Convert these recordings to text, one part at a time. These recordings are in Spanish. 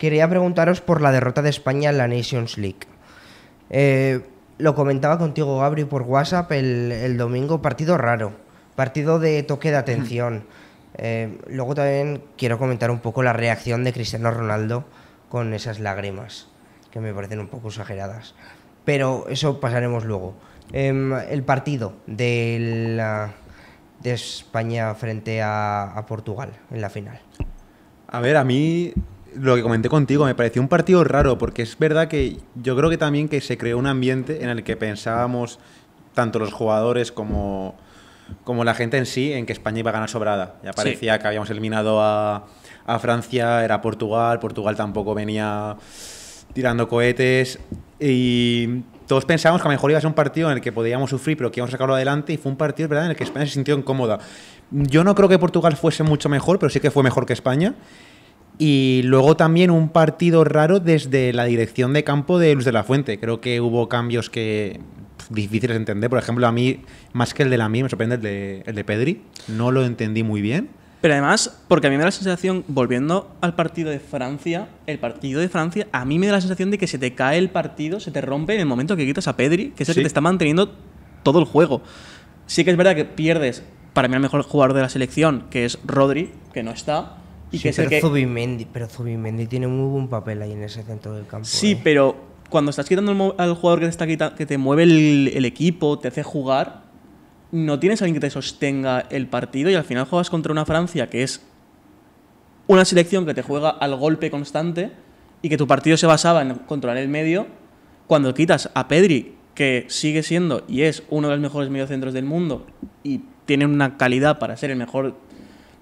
quería preguntaros por la derrota de España en la Nations League. Lo comentaba contigo, Gabri, por WhatsApp el domingo, partido raro, partido de toque de atención. Luego también quiero comentar un poco la reacción de Cristiano Ronaldo con esas lágrimas, que me parecen un poco exageradas. Pero eso pasaremos luego. El partido de España frente a Portugal en la final. A ver, a mí lo que comenté contigo me pareció un partido raro, porque es verdad que yo creo que también que se creó un ambiente en el que pensábamos, tanto los jugadores como la gente en sí, en que España iba a ganar sobrada. Ya parecía que habíamos eliminado a Francia, era Portugal tampoco venía tirando cohetes, y todos pensábamos que a lo mejor iba a ser un partido en el que podíamos sufrir, pero que íbamos a sacarlo adelante, y fue un partido, ¿verdad?, en el que España se sintió incómoda. Yo no creo que Portugal fuese mucho mejor, pero sí que fue mejor que España. Y luego también un partido raro desde la dirección de campo de Luis de la Fuente. Creo que hubo cambios que difíciles de entender. Por ejemplo, a mí, más que el de Lamine, me sorprende el de Pedri. No lo entendí muy bien. Pero además, porque a mí me da la sensación, volviendo al partido de Francia, a mí me da la sensación de que se te cae el partido, se te rompe en el momento que quitas a Pedri, que es el que te está manteniendo todo el juego. Sí que es verdad que pierdes, para mí, el mejor jugador de la selección, que es Rodri, que no está. Y Sí, que es el que... pero Zubimendi tiene muy buen papel ahí en ese centro del campo. Sí, pero cuando estás quitando al jugador que te mueve el equipo, te hace jugar, no tienes a alguien que te sostenga el partido, y al final juegas contra una Francia que es una selección que te juega al golpe constante y que tu partido se basaba en controlar el medio. Cuando quitas a Pedri, que sigue siendo y es uno de los mejores mediocentros del mundo y tiene una calidad para ser el mejor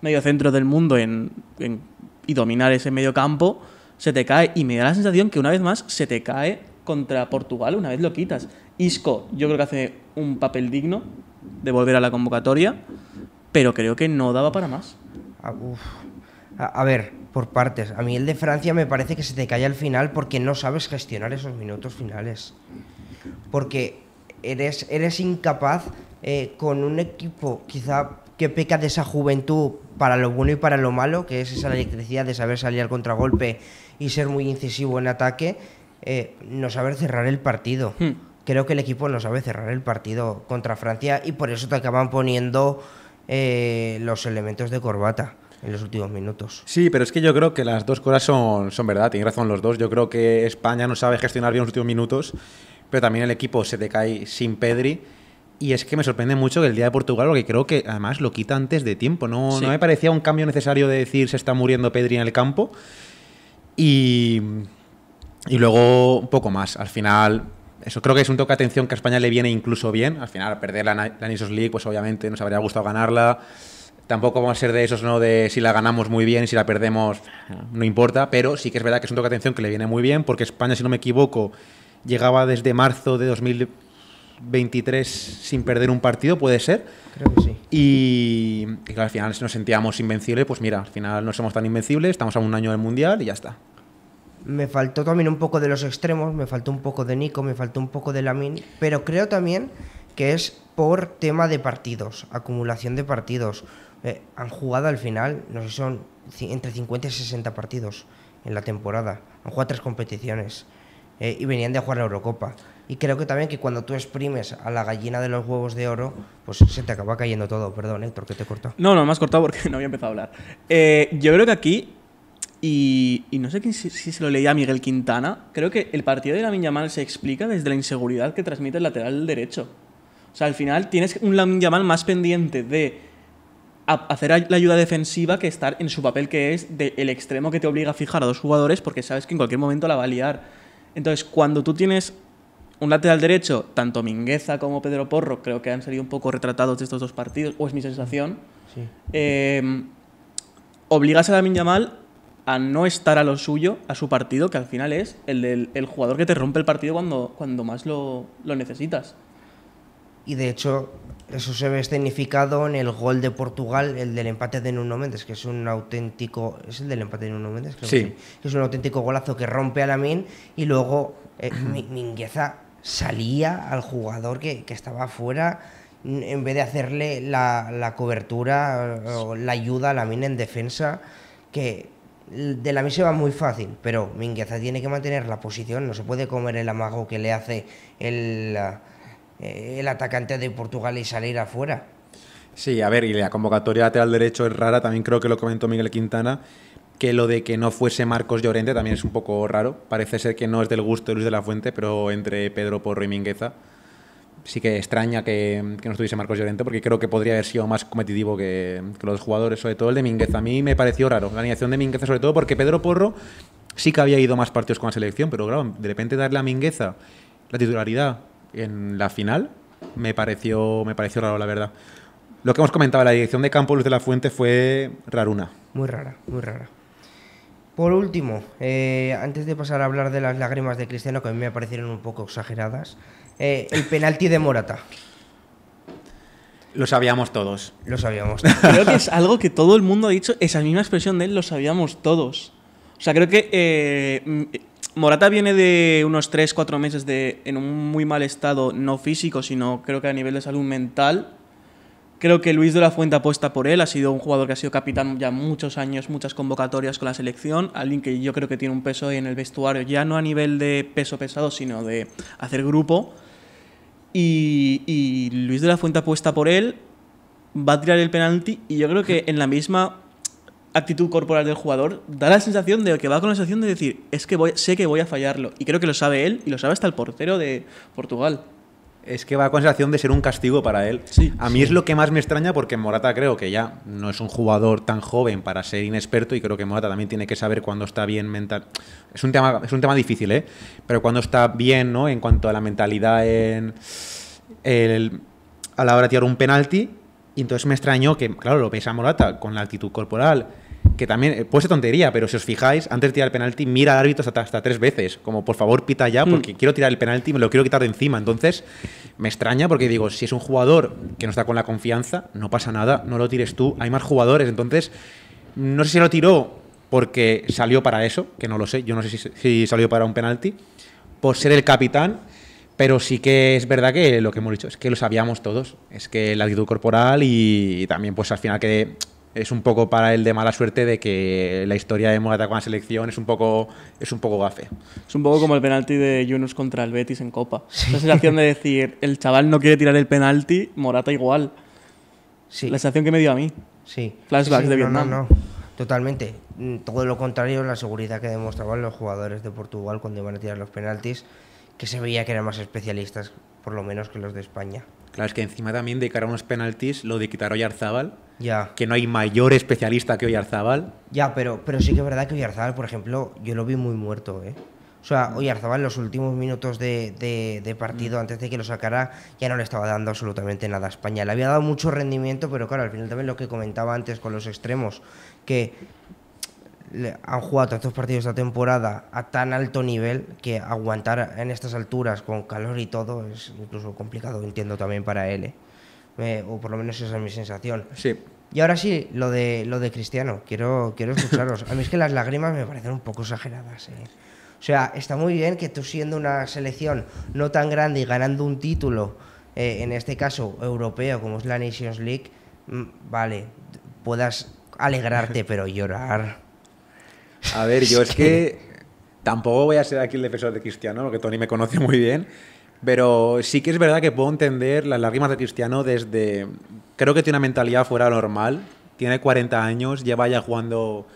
mediocentro del mundo y dominar ese medio campo, se te cae. Y me da la sensación que una vez más se te cae contra Portugal una vez lo quitas. Isco, yo creo que hace un papel digno de volver a la convocatoria, pero creo que no daba para más. A ver, por partes. A mí el de Francia me parece que se te cae al final porque no sabes gestionar esos minutos finales. Porque eres incapaz con un equipo quizá que peca de esa juventud para lo bueno y para lo malo, que es esa electricidad de saber salir al contragolpe y ser muy incisivo en ataque, no saber cerrar el partido. Creo que el equipo no sabe cerrar el partido contra Francia y por eso te acaban poniendo los elementos de corbata en los últimos minutos. Sí, pero es que yo creo que las dos cosas son verdad, tienen razón los dos. Yo creo que España no sabe gestionar bien los últimos minutos, pero también el equipo se te cae sin Pedri. Y es que me sorprende mucho que el día de Portugal, porque creo que además lo quita antes de tiempo. No me parecía un cambio necesario de decir se está muriendo Pedri en el campo. Y luego un poco más. Al final, eso creo que es un toque de atención que a España le viene incluso bien. Al final, perder la Nations League, pues obviamente nos habría gustado ganarla. Tampoco vamos a ser de esos, ¿no?, de si la ganamos muy bien y si la perdemos no importa. Pero sí que es verdad que es un toque de atención que le viene muy bien, porque España, si no me equivoco, llegaba desde marzo de 2023 sin perder un partido, ¿puede ser? Creo que sí. Y claro, al final, si nos sentíamos invencibles, pues mira, al final no somos tan invencibles, estamos a un año del Mundial y ya está. Me faltó también un poco de los extremos, me faltó un poco de Nico, me faltó un poco de Lamine, pero creo también que es por tema de partidos, acumulación de partidos. Han jugado al final, no sé, son entre 50 y 60 partidos en la temporada. Han jugado 3 competiciones y venían de jugar la Eurocopa. Y creo que también que cuando tú exprimes a la gallina de los huevos de oro, pues se te acaba cayendo todo. Perdón, Héctor, que te he cortado. No, me has cortado porque no había empezado a hablar. Yo creo que aquí, y no sé si se lo leía a Miguel Quintana, creo que el partido de Lamine Yamal se explica desde la inseguridad que transmite el lateral derecho. O sea, al final tienes un Lamine Yamal más pendiente de hacer la ayuda defensiva que estar en su papel, que es el extremo que te obliga a fijar a 2 jugadores porque sabes que en cualquier momento la va a liar. Entonces, cuando tú tienes un lateral derecho, tanto Mingueza como Pedro Porro creo que han salido un poco retratados de estos 2 partidos, o es mi sensación, sí. Obligas a Lamine Yamal a no estar a lo suyo, a su partido, que al final es el jugador que te rompe el partido cuando más lo necesitas. Y de hecho, eso se ve escenificado en el gol de Portugal, el del empate de Nuno Méndez, que es un auténtico... ¿Es el del empate de Nuno Méndez? Creo sí. Que es un auténtico golazo que rompe a Lamine y luego Mingueza salía al jugador que estaba afuera en vez de hacerle la cobertura o la ayuda a Lamine en defensa, que de la misa va muy fácil, pero Mingueza tiene que mantener la posición, no se puede comer el amago que le hace el atacante de Portugal y salir afuera. Sí, a ver, y la convocatoria lateral derecho es rara, también creo que lo comentó Miguel Quintana, que lo de que no fuese Marcos Llorente también es un poco raro. Parece ser que no es del gusto de Luis de la Fuente, pero entre Pedro Porro y Mingueza sí que extraña que no estuviese Marcos Llorente, porque creo que podría haber sido más competitivo que los jugadores, sobre todo el de Mingueza. A mí me pareció raro la alineación de Mingueza, sobre todo porque Pedro Porro sí que había ido más partidos con la selección, pero claro, de repente darle a Mingueza la titularidad en la final me pareció raro, la verdad. Lo que hemos comentado, la dirección de campo Luis de la Fuente fue raruna. Muy rara, muy rara. Por último, antes de pasar a hablar de las lágrimas de Cristiano, que a mí me parecieron un poco exageradas, el penalti de Morata. Lo sabíamos todos. Lo sabíamos. Creo que es algo que todo el mundo ha dicho, esa misma expresión de él, lo sabíamos todos. O sea, creo que Morata viene de unos 3-4 meses en un muy mal estado, no físico, sino creo que a nivel de salud mental. Creo que Luis de la Fuente apuesta por él, ha sido un jugador que ha sido capitán ya muchos años, muchas convocatorias con la selección, alguien que yo creo que tiene un peso en el vestuario, ya no a nivel de peso pesado, sino de hacer grupo. Y Luis de la Fuente apuesta por él, va a tirar el penalti y yo creo que en la misma actitud corporal del jugador da la sensación de que va con la sensación de decir, es que sé que voy a fallarlo. Y creo que lo sabe él y lo sabe hasta el portero de Portugal. Es que va con sensación de ser un castigo para él. Sí, a mí es lo que más me extraña porque Morata creo que ya no es un jugador tan joven para ser inexperto y creo que Morata también tiene que saber cuándo está bien mental. Es un tema difícil, ¿eh? Pero cuando está bien, ¿no? En cuanto a la mentalidad a la hora de tirar un penalti. Y entonces me extrañó que, claro, lo veis a Morata con la actitud corporal, que también puede ser tontería, pero si os fijáis, antes de tirar el penalti, mira al árbitro hasta 3 veces, como por favor pita ya, porque quiero tirar el penalti y me lo quiero quitar de encima. Entonces me extraña porque digo, si es un jugador que no está con la confianza, no pasa nada, no lo tires tú, hay más jugadores. Entonces, no sé si lo tiró porque salió para eso, que no lo sé, yo no sé si salió para un penalti, por ser el capitán. Pero sí que es verdad que lo que hemos dicho es que lo sabíamos todos. Es que la actitud corporal y también pues al final que es un poco para él de mala suerte de que la historia de Morata con la selección es un poco gafe. Es un poco como el penalti de Yunus contra el Betis en Copa. Sí. La sensación de decir, el chaval no quiere tirar el penalti, Morata igual. Sí. La sensación que me dio a mí. Sí. Flashbacks sí, de Vietnam. No. Totalmente. Todo lo contrario, la seguridad que demostraban los jugadores de Portugal cuando iban a tirar los penaltis, que se veía que eran más especialistas, por lo menos que los de España. Claro, es que encima también de cara a unos penaltis, lo de quitar a Oyarzábal, ya. Que no hay mayor especialista que Oyarzábal. Ya, pero sí que es verdad que Oyarzábal, por ejemplo, yo lo vi muy muerto, ¿eh? O sea, Oyarzábal en los últimos minutos de partido, antes de que lo sacara, ya no le estaba dando absolutamente nada a España. Le había dado mucho rendimiento, pero claro, al final también lo que comentaba antes con los extremos, que han jugado tantos partidos esta temporada a tan alto nivel que aguantar en estas alturas con calor y todo es incluso complicado, entiendo también para él, o por lo menos esa es mi sensación. Sí. Y ahora sí, lo de Cristiano, quiero escucharos. A mí es que las lágrimas me parecen un poco exageradas, ¿eh? O sea, está muy bien que tú siendo una selección no tan grande y ganando un título, en este caso europeo como es la Nations League, vale, puedas alegrarte, pero llorar... A ver, yo es que tampoco voy a ser aquí el defensor de Cristiano, porque Tony me conoce muy bien, pero sí que es verdad que puedo entender las lágrimas de Cristiano desde... Creo que tiene una mentalidad fuera de lo normal, tiene 40 años, lleva ya jugando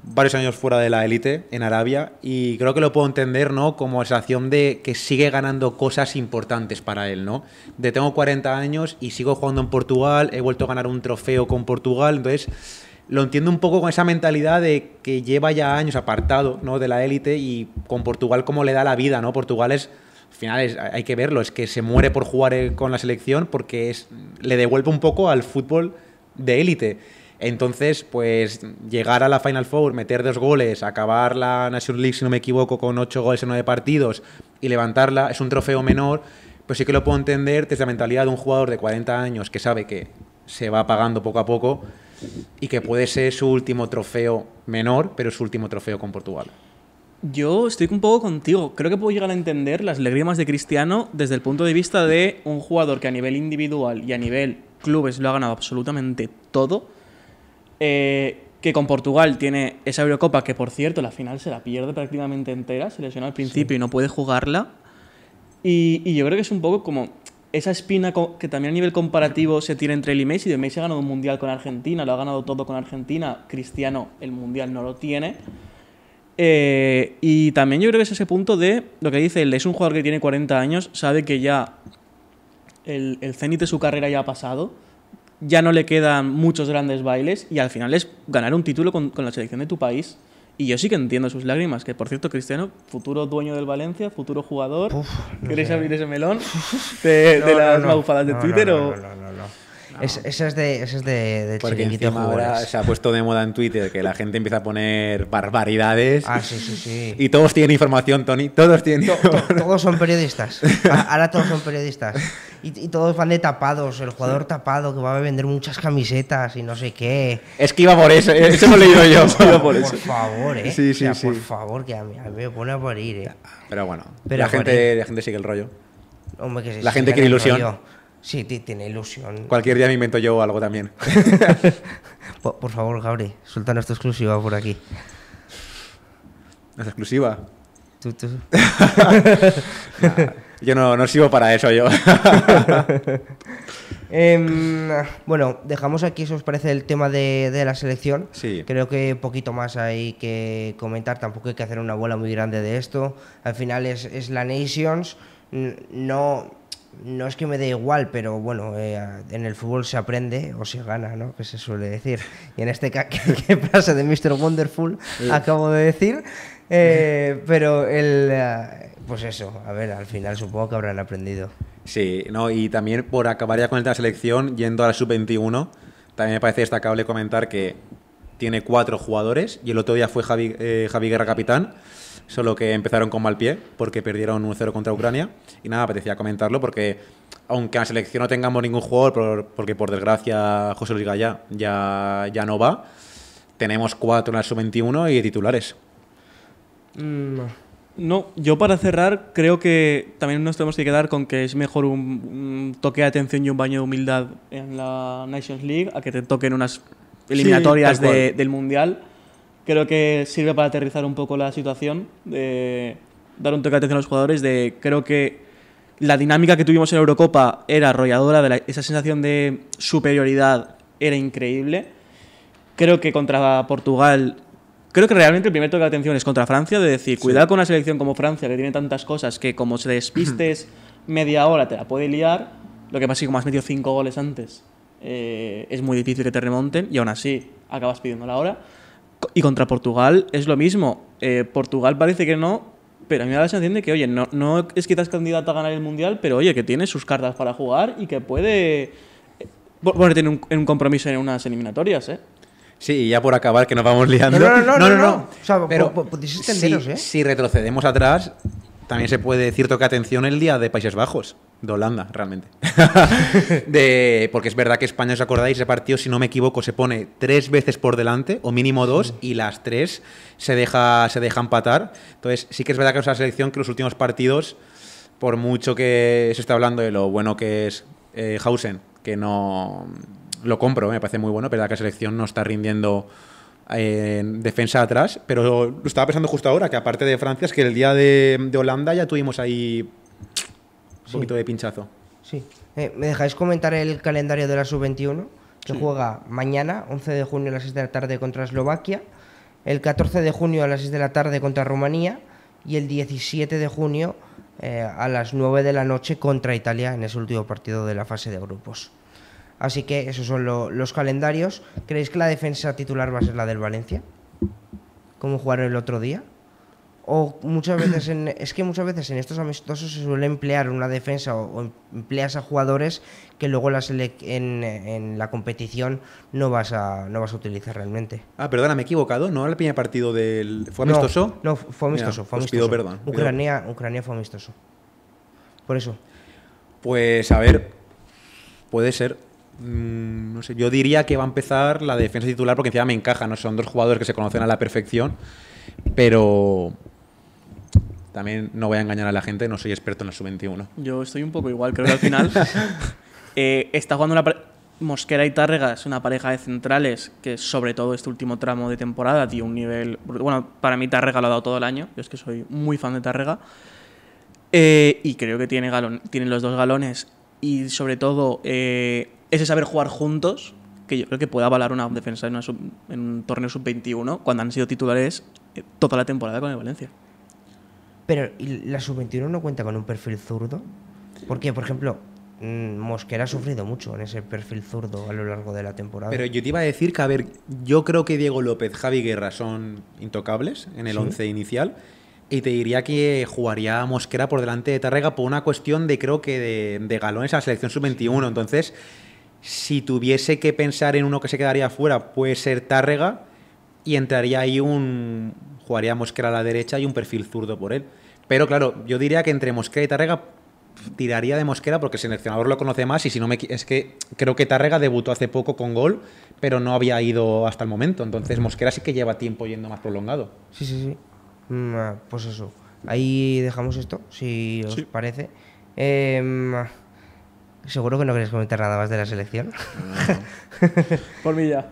varios años fuera de la élite en Arabia y creo que lo puedo entender, ¿no? Como sensación de que sigue ganando cosas importantes para él, ¿no? De tengo 40 años y sigo jugando en Portugal, he vuelto a ganar un trofeo con Portugal, entonces... Lo entiendo un poco con esa mentalidad de que lleva ya años apartado, ¿no? De la élite y con Portugal como le da la vida, ¿no? Portugal es, al final hay que verlo, es que se muere por jugar con la selección porque le devuelve un poco al fútbol de élite. Entonces, pues llegar a la Final Four, meter 2 goles, acabar la Nations League, si no me equivoco, con 8 goles en 9 partidos y levantarla, es un trofeo menor, pues sí que lo puedo entender desde la mentalidad de un jugador de 40 años que sabe que se va pagando poco a poco y que puede ser su último trofeo menor, pero su último trofeo con Portugal. Yo estoy un poco contigo. Creo que puedo llegar a entender las lágrimas de Cristiano desde el punto de vista de un jugador que a nivel individual y a nivel clubes lo ha ganado absolutamente todo. que con Portugal tiene esa Eurocopa, que por cierto, la final se la pierde prácticamente entera, se lesiona al principio y no puede jugarla. Y yo creo que es un poco como esa espina que también a nivel comparativo se tira entre él y Messi. De Messi ha ganado un mundial con Argentina, lo ha ganado todo con Argentina. Cristiano el mundial no lo tiene. Y también yo creo que es ese punto de lo que dice él, es un jugador que tiene 40 años, sabe que ya el cenit de su carrera ya ha pasado, ya no le quedan muchos grandes bailes y al final es ganar un título con la selección de tu país. Y yo sí que entiendo sus lágrimas, que por cierto, Cristiano, futuro dueño del Valencia, futuro jugador. ¿Queréis abrir ese melón de las magufadas de Twitter? No. Ese es de Porque chiringuito encima ahora jugadores. se ha pusto de moda en Twitter que la gente empieza a poner barbaridades. Ah, sí. Y todos tienen información, Tony. Todos tienen. Todos son periodistas. Ahora todos son periodistas. Y todos van de tapados. El jugador tapado que va a vender muchas camisetas y no sé qué. Es que iba por eso. Eso lo he leído yo. Iba por eso. Por favor, Sí, O sea, sí. por favor, que a mí me pone a morir, Pero bueno, Pero la gente sigue el rollo. Hombre, que se La gente sigan quiere el ilusión. rollo. Sí, tiene ilusión. Cualquier día me invento yo algo también. Por favor, Gabri, suéltanos tu exclusiva por aquí. Es exclusiva. Tú. Yo no sirvo para eso yo. Bueno, dejamos aquí, si os parece, el tema de la selección. Sí. Creo que poquito más hay que comentar. Tampoco hay que hacer una bola muy grande de esto. Al final es la Nations. No es que me dé igual, pero bueno, en el fútbol se aprende o se gana, ¿no? Que se suele decir. Y en este caso, ¿qué frase de Mr. Wonderful acabo de decir? Pero pues eso, a ver, al final supongo que habrán aprendido. Sí, no, y también por acabar ya con el tema de la selección, yendo a la sub-21, también me parece destacable comentar que tiene 4 jugadores y el otro día fue Javi Guerra capitán, solo que empezaron con mal pie porque perdieron 1-0 contra Ucrania. Y nada, apetecía comentarlo porque, aunque en la selección no tengamos ningún jugador, porque por desgracia José Luis Gallá ya no va, tenemos 4 en la sub-21 y titulares. No, yo para cerrar creo que también nos tenemos que quedar con que es mejor un toque de atención y un baño de humildad en la Nations League a que te toquen unas eliminatorias tal cual. del Mundial. Creo que sirve para aterrizar un poco la situación, de dar un toque de atención a los jugadores. Creo que la dinámica que tuvimos en la Eurocopa era arrolladora, esa sensación de superioridad era increíble. Creo que contra Portugal... Creo que realmente el primer toque de atención es contra Francia, de decir, cuidado con una selección como Francia, que tiene tantas cosas que como se despistes media hora te la puede liar. Lo que pasa es que como has metido 5 goles antes, es muy difícil que te remonten y aún así acabas pidiendo la hora. Y contra Portugal es lo mismo. Portugal parece que no, pero a mí me da la sensación de que, oye, no es quizás candidato a ganar el Mundial, pero oye, que tiene sus cartas para jugar y que puede ponerte en un compromiso en unas eliminatorias, ¿eh? Sí, y ya por acabar, que nos vamos liando. No. O sea, pero podéis extenderos, si retrocedemos atrás, también se puede decir toque atención el día de Países Bajos, de Holanda, realmente. Porque es verdad que España, ¿os acordáis? Ese partido, si no me equivoco, se pone 3 veces por delante, o mínimo 2, y las 3 se deja empatar. Entonces, sí que es verdad que es una selección que los últimos partidos, por mucho que se esté hablando de lo bueno que es Hausen, que no... Lo compro, me parece muy bueno, pero la selección no está rindiendo en defensa atrás, pero lo estaba pensando justo ahora, que aparte de Francia, es que el día de Holanda ya tuvimos ahí un poquito de pinchazo. Sí. ¿Me dejáis comentar el calendario de la sub-21? Que juega mañana, 11 de junio a las 6 de la tarde contra Eslovaquia, el 14 de junio a las 6 de la tarde contra Rumanía y el 17 de junio a las 9 de la noche contra Italia en ese último partido de la fase de grupos. Así que esos son los calendarios. ¿Creéis que la defensa titular va a ser la del Valencia? ¿Cómo jugaron el otro día? O muchas veces muchas veces en estos amistosos se suele emplear una defensa o empleas a jugadores que luego en la competición no vas a utilizar realmente. Ah, perdona, me he equivocado, ¿no? El primer partido ¿Fue amistoso? No, fue amistoso. Mira, fue os amistoso. pido perdón. Ucrania fue amistoso. Por eso. Pues, a ver, puede ser. No sé, yo diría que va a empezar la defensa titular porque encima me encaja, ¿no? Son 2 jugadores que se conocen a la perfección, pero también no voy a engañar a la gente, no soy experto en la sub-21. Yo estoy un poco igual, creo que al final está jugando Mosquera y Tárrega es una pareja de centrales que, sobre todo este último tramo de temporada, dio un nivel... Bueno, para mí Tárrega lo ha dado todo el año. Yo es que soy muy fan de Tárrega. Y creo que tienen los dos galones. Y sobre todo, ese saber jugar juntos, que yo creo que puede avalar una defensa en un torneo sub-21 cuando han sido titulares toda la temporada con el Valencia. Pero ¿y la sub-21 no cuenta con un perfil zurdo? Porque, por ejemplo, Mosquera ha sufrido mucho en ese perfil zurdo a lo largo de la temporada. Pero yo te iba a decir que, a ver, yo creo que Diego López, Javi Guerra son intocables en el 11 inicial. Y te diría que jugaría Mosquera por delante de Tárrega por una cuestión de, creo que, de galones a la selección sub-21. Entonces, si tuviese que pensar en uno que se quedaría fuera, puede ser Tárrega. Y entraría ahí jugaría Mosquera a la derecha y un perfil zurdo por él. Pero claro, yo diría que entre Mosquera y Tárrega tiraría de Mosquera porque el seleccionador lo conoce más y si no es que creo que Tárrega debutó hace poco con gol, pero no había ido hasta el momento. Entonces Mosquera sí que lleva tiempo yendo más prolongado. Sí. Pues eso. Ahí dejamos esto, si os parece. Seguro que no queréis comentar nada más de la selección. Por mí ya.